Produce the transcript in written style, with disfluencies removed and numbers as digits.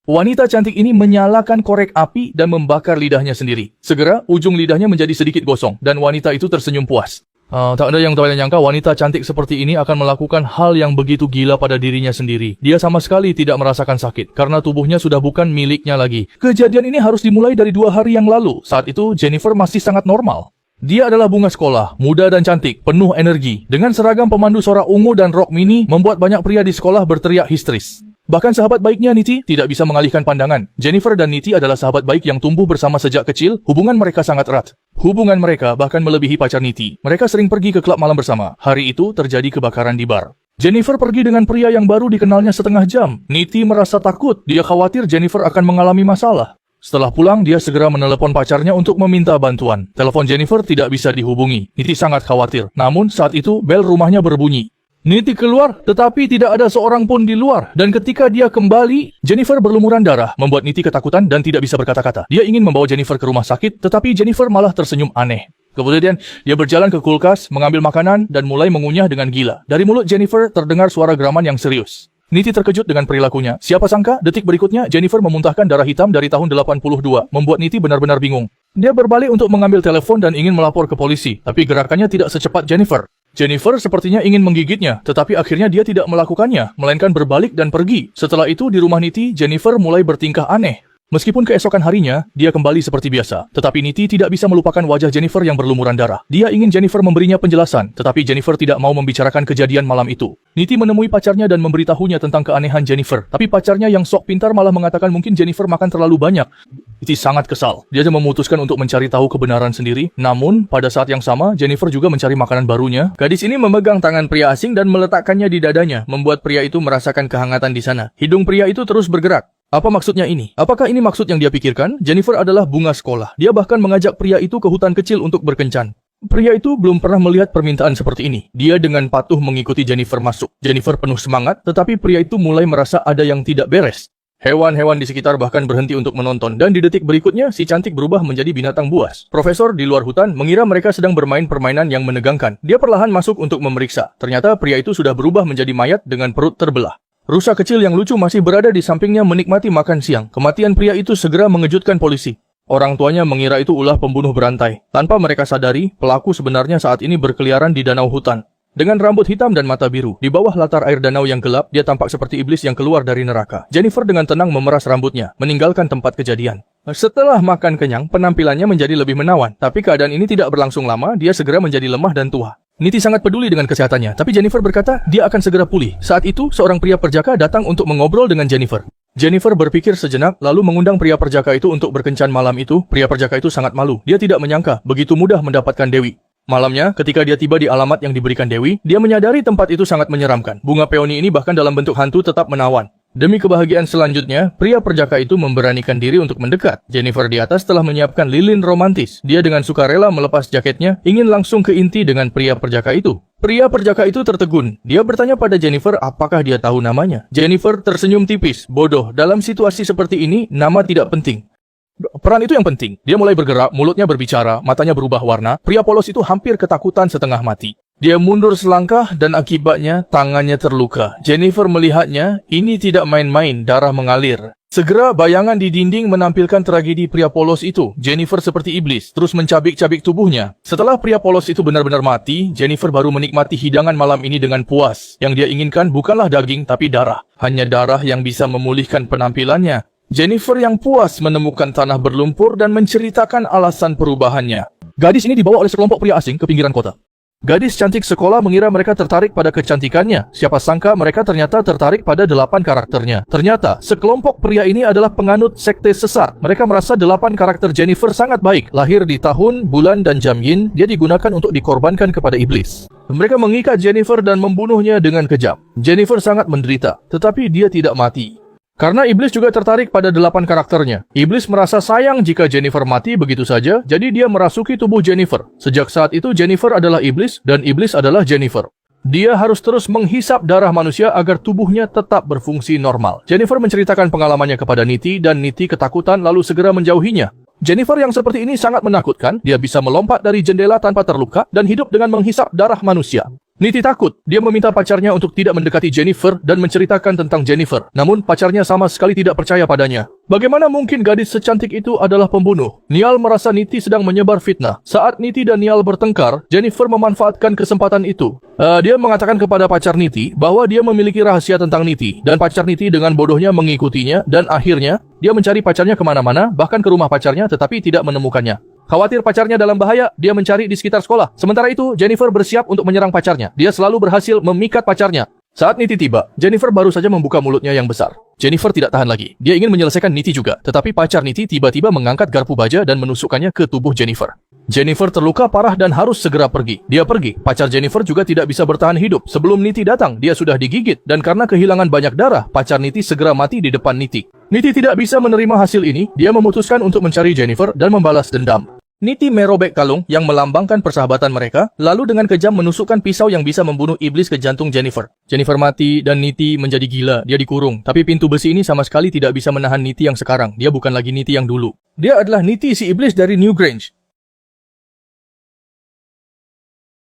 Wanita cantik ini menyalakan korek api dan membakar lidahnya sendiri. Segera, ujung lidahnya menjadi sedikit gosong dan wanita itu tersenyum puas. Tak ada yang nyangka wanita cantik seperti ini akan melakukan hal yang begitu gila pada dirinya sendiri. Dia sama sekali tidak merasakan sakit karena tubuhnya sudah bukan miliknya lagi. Kejadian ini harus dimulai dari 2 hari yang lalu. Saat itu Jennifer masih sangat normal. Dia adalah bunga sekolah, muda dan cantik, penuh energi. Dengan seragam pemandu suara ungu dan rok mini, membuat banyak pria di sekolah berteriak histeris. Bahkan sahabat baiknya Niti tidak bisa mengalihkan pandangan. Jennifer dan Niti adalah sahabat baik yang tumbuh bersama sejak kecil, hubungan mereka sangat erat. Hubungan mereka bahkan melebihi pacar Niti. Mereka sering pergi ke klub malam bersama. Hari itu terjadi kebakaran di bar. Jennifer pergi dengan pria yang baru dikenalnya setengah jam. Niti merasa takut, dia khawatir Jennifer akan mengalami masalah. Setelah pulang, dia segera menelepon pacarnya untuk meminta bantuan. Telepon Jennifer tidak bisa dihubungi. Niti sangat khawatir. Namun saat itu bel rumahnya berbunyi. Niti keluar, tetapi tidak ada seorang pun di luar. Dan ketika dia kembali, Jennifer berlumuran darah, membuat Niti ketakutan dan tidak bisa berkata-kata. Dia ingin membawa Jennifer ke rumah sakit, tetapi Jennifer malah tersenyum aneh. Kemudian, dia berjalan ke kulkas, mengambil makanan, dan mulai mengunyah dengan gila. Dari mulut Jennifer terdengar suara geraman yang serius. Niti terkejut dengan perilakunya. Siapa sangka, detik berikutnya, Jennifer memuntahkan darah hitam dari tahun 82, membuat Niti benar-benar bingung. Dia berbalik untuk mengambil telepon dan ingin melapor ke polisi, tapi gerakannya tidak secepat Jennifer. Jennifer sepertinya ingin menggigitnya, tetapi akhirnya dia tidak melakukannya, melainkan berbalik dan pergi. Setelah itu, di rumah Niti, Jennifer mulai bertingkah aneh. Meskipun keesokan harinya, dia kembali seperti biasa. Tetapi Niti tidak bisa melupakan wajah Jennifer yang berlumuran darah. Dia ingin Jennifer memberinya penjelasan, tetapi Jennifer tidak mau membicarakan kejadian malam itu. Niti menemui pacarnya dan memberitahunya tentang keanehan Jennifer. Tapi pacarnya yang sok pintar malah mengatakan mungkin Jennifer makan terlalu banyak. Niti sangat kesal. Dia memutuskan untuk mencari tahu kebenaran sendiri. Namun, pada saat yang sama, Jennifer juga mencari makanan barunya. Gadis ini memegang tangan pria asing dan meletakkannya di dadanya, membuat pria itu merasakan kehangatan di sana. Hidung pria itu terus bergerak. Apa maksudnya ini? Apakah ini maksud yang dia pikirkan? Jennifer adalah bunga sekolah. Dia bahkan mengajak pria itu ke hutan kecil untuk berkencan. Pria itu belum pernah melihat permintaan seperti ini. Dia dengan patuh mengikuti Jennifer masuk. Jennifer penuh semangat, tetapi pria itu mulai merasa ada yang tidak beres. Hewan-hewan di sekitar bahkan berhenti untuk menonton, dan di detik berikutnya, si cantik berubah menjadi binatang buas. Profesor di luar hutan mengira mereka sedang bermain permainan yang menegangkan. Dia perlahan masuk untuk memeriksa. Ternyata pria itu sudah berubah menjadi mayat dengan perut terbelah. Rusa kecil yang lucu masih berada di sampingnya menikmati makan siang. Kematian pria itu segera mengejutkan polisi. Orang tuanya mengira itu ulah pembunuh berantai. Tanpa mereka sadari, pelaku sebenarnya saat ini berkeliaran di danau hutan. Dengan rambut hitam dan mata biru, di bawah latar air danau yang gelap, dia tampak seperti iblis yang keluar dari neraka. Jennifer dengan tenang memeras rambutnya, meninggalkan tempat kejadian. Setelah makan kenyang, penampilannya menjadi lebih menawan. Tapi keadaan ini tidak berlangsung lama, dia segera menjadi lemah dan tua. Niti sangat peduli dengan kesehatannya, tapi Jennifer berkata dia akan segera pulih. Saat itu, seorang pria perjaka datang untuk mengobrol dengan Jennifer. Jennifer berpikir sejenak, lalu mengundang pria perjaka itu untuk berkencan malam itu. Pria perjaka itu sangat malu. Dia tidak menyangka begitu mudah mendapatkan Dewi. Malamnya, ketika dia tiba di alamat yang diberikan Dewi, dia menyadari tempat itu sangat menyeramkan. Bunga peoni ini bahkan dalam bentuk hantu tetap menawan. Demi kebahagiaan selanjutnya, pria perjaka itu memberanikan diri untuk mendekat. Jennifer di atas telah menyiapkan lilin romantis. Dia dengan sukarela melepas jaketnya, ingin langsung ke inti dengan pria perjaka itu. Pria perjaka itu tertegun. Dia bertanya pada Jennifer apakah dia tahu namanya. Jennifer tersenyum tipis. Bodoh, dalam situasi seperti ini, nama tidak penting. Peran itu yang penting. Dia mulai bergerak, mulutnya berbicara, matanya berubah warna. Pria polos itu hampir ketakutan setengah mati. Dia mundur selangkah dan akibatnya tangannya terluka. Jennifer melihatnya, ini tidak main-main, darah mengalir. Segera bayangan di dinding menampilkan tragedi pria polos itu. Jennifer seperti iblis, terus mencabik-cabik tubuhnya. Setelah pria polos itu benar-benar mati, Jennifer baru menikmati hidangan malam ini dengan puas. Yang dia inginkan bukanlah daging, tapi darah. Hanya darah yang bisa memulihkan penampilannya. Jennifer yang puas menemukan tanah berlumpur dan menceritakan alasan perubahannya. Gadis ini dibawa oleh sekelompok pria asing ke pinggiran kota. Gadis cantik sekolah mengira mereka tertarik pada kecantikannya. Siapa sangka mereka ternyata tertarik pada 8 karakternya. Ternyata, sekelompok pria ini adalah penganut sekte sesat. Mereka merasa 8 karakter Jennifer sangat baik. Lahir di tahun, bulan, dan jam yin, dia digunakan untuk dikorbankan kepada iblis. Mereka mengikat Jennifer dan membunuhnya dengan kejam. Jennifer sangat menderita, tetapi dia tidak mati. Karena iblis juga tertarik pada 8 karakternya. Iblis merasa sayang jika Jennifer mati begitu saja, jadi dia merasuki tubuh Jennifer. Sejak saat itu Jennifer adalah iblis dan iblis adalah Jennifer. Dia harus terus menghisap darah manusia agar tubuhnya tetap berfungsi normal. Jennifer menceritakan pengalamannya kepada Niti dan Niti ketakutan lalu segera menjauhinya. Jennifer yang seperti ini sangat menakutkan. Dia bisa melompat dari jendela tanpa terluka dan hidup dengan menghisap darah manusia. Niti takut. Dia meminta pacarnya untuk tidak mendekati Jennifer dan menceritakan tentang Jennifer. Namun pacarnya sama sekali tidak percaya padanya. Bagaimana mungkin gadis secantik itu adalah pembunuh? Niall merasa Niti sedang menyebar fitnah. Saat Niti dan Niall bertengkar, Jennifer memanfaatkan kesempatan itu. Dia mengatakan kepada pacar Niti bahwa dia memiliki rahasia tentang Niti. Dan pacar Niti dengan bodohnya mengikutinya dan akhirnya dia mencari pacarnya kemana-mana, bahkan ke rumah pacarnya tetapi tidak menemukannya. Khawatir pacarnya dalam bahaya, dia mencari di sekitar sekolah. Sementara itu, Jennifer bersiap untuk menyerang pacarnya. Dia selalu berhasil memikat pacarnya. Saat Niti tiba, Jennifer baru saja membuka mulutnya yang besar. Jennifer tidak tahan lagi. Dia ingin menyelesaikan Niti juga. Tetapi pacar Niti tiba-tiba mengangkat garpu baja dan menusukkannya ke tubuh Jennifer. Jennifer terluka parah dan harus segera pergi. Dia pergi. Pacar Jennifer juga tidak bisa bertahan hidup. Sebelum Niti datang, dia sudah digigit. Dan karena kehilangan banyak darah, pacar Niti segera mati di depan Niti. Niti tidak bisa menerima hasil ini. Dia memutuskan untuk mencari Jennifer dan membalas dendam. Niti merobek kalung yang melambangkan persahabatan mereka, lalu dengan kejam menusukkan pisau yang bisa membunuh iblis ke jantung Jennifer. Jennifer mati dan Niti menjadi gila. Dia dikurung. Tapi pintu besi ini sama sekali tidak bisa menahan Niti yang sekarang. Dia bukan lagi Niti yang dulu. Dia adalah Niti si iblis dari Newgrange.